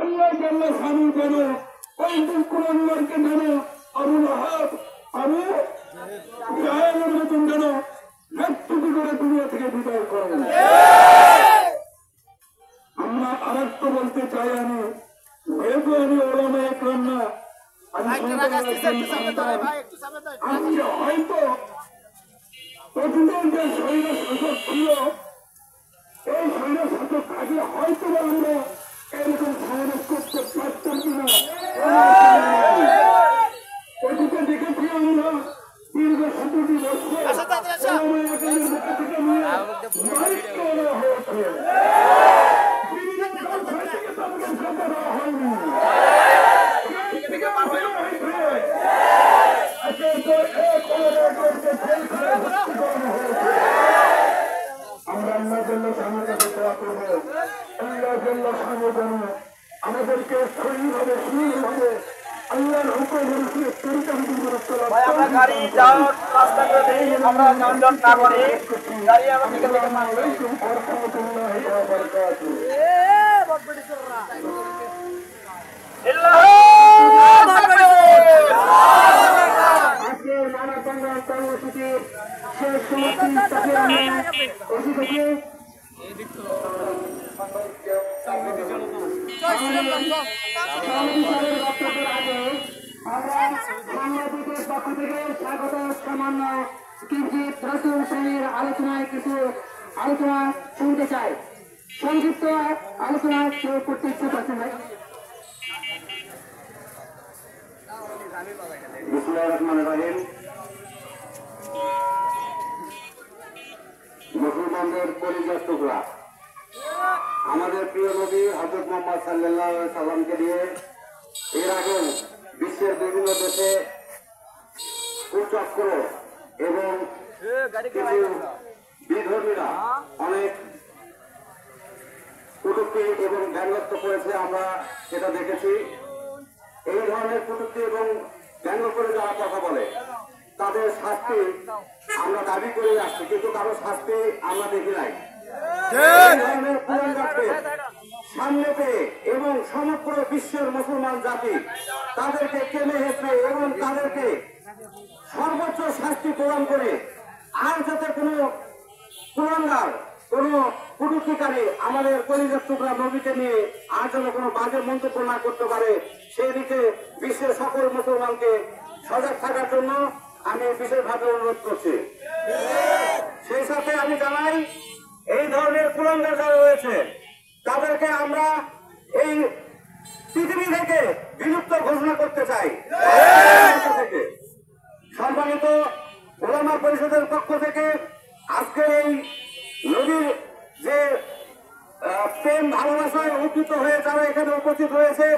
আল্লাহ জাল্লা শানু যেন ওই কুরআনকে যেন আবু লাহাব আবু জাহেলের মতন যেন মৃত্যুকে করে দুনিয়া থেকে বিদায় করেন। আমরা আরেকটু বলতে চাই, আমি যেহেতু আমি ওলামা একরাম না, আমি আজকে হয়তো অতীতের যে শরীর শাসক ছিল, এই শরীর শাসক থাকলে হয়তো আমরা এরকম সমাবেশ করতে পারতাম কিনা। অতীতে দেখেছি আমরা দীর্ঘ 17টি বছর আমাদেরকে শরীরভাবে সুন্দরভাবে আল্লাহর হুকুম অনুযায়ী আমরা গাড়ি যাওয়ার রাস্তা করে দিই, আমরা যানজট না করি, গাড়ি আমরা থেকে থেকে মারি। আজকের মানববন্ধন কর্মসূচির শেষ সমাপ্তি সাংবাদিকের পক্ষ থেকে স্বাগত সামান্য কিঞ্চিত রাসূল শ্রেণীর আলোচনায় কিছু আলোচনা শুনতে চাই। সংক্ষিপ্ত আলোচনা কেউ করতে ইচ্ছে করছেন ভাই? বিসমিল্লাহির রহমানির রহিম। মুসলমানদের কলিজার টুকরা আমাদের প্রিয় নবী হযরত মুহাম্মদ সাল্লাল্লাহু আলাইহি সাল্লামকে দিয়ে এর আগে বিশ্বের বিভিন্ন দেশে কুচক্র এবং কিছু বিধর্মীরা অনেক কটূক্তি এবং ব্যঙ্গাত্মক করেছে, আমরা সেটা দেখেছি। এই ধরনের কটূক্তি এবং ব্যঙ্গ করে যারা কথা বলে তাদের শাস্তি আমরা দাবি করে আসছি, কিন্তু কারো শাস্তি আমরা দেখি নাই। সামনে পেয়ে এবং সমগ্র বিশ্বের মুসলমান জাতি তাদেরকে টেনে হেঁচড়ে এবং তাদেরকে সর্বোচ্চ শাস্তি প্রদান করে আর যাতে কোনো কুলাঙ্গার কোনো কটূক্তিকারী আমাদের কলিজার টুকরা নবীকে নিয়ে আর যেন কোনো বাজে মন্তব্য না করতে পারে, সেই দিকে বিশ্বের সকল মুসলমানকে সজাগ থাকার জন্য আমি বিশেষভাবে অনুরোধ করছি। সেই সাথে আমি জানাই, এই ধরনের কুলাঙ্গার যারা রয়েছে তাদেরকে আমরা এই পৃথিবী থেকে বিলুপ্ত ঘোষণা করতে চাই। সম্মানিত ওলামা পরিষদের পক্ষ থেকে আজকের এই নবীর যে প্রেম ভালোবাসায় উদ্বুদ্ধ হয়ে যারা এখানে উপস্থিত হয়েছেন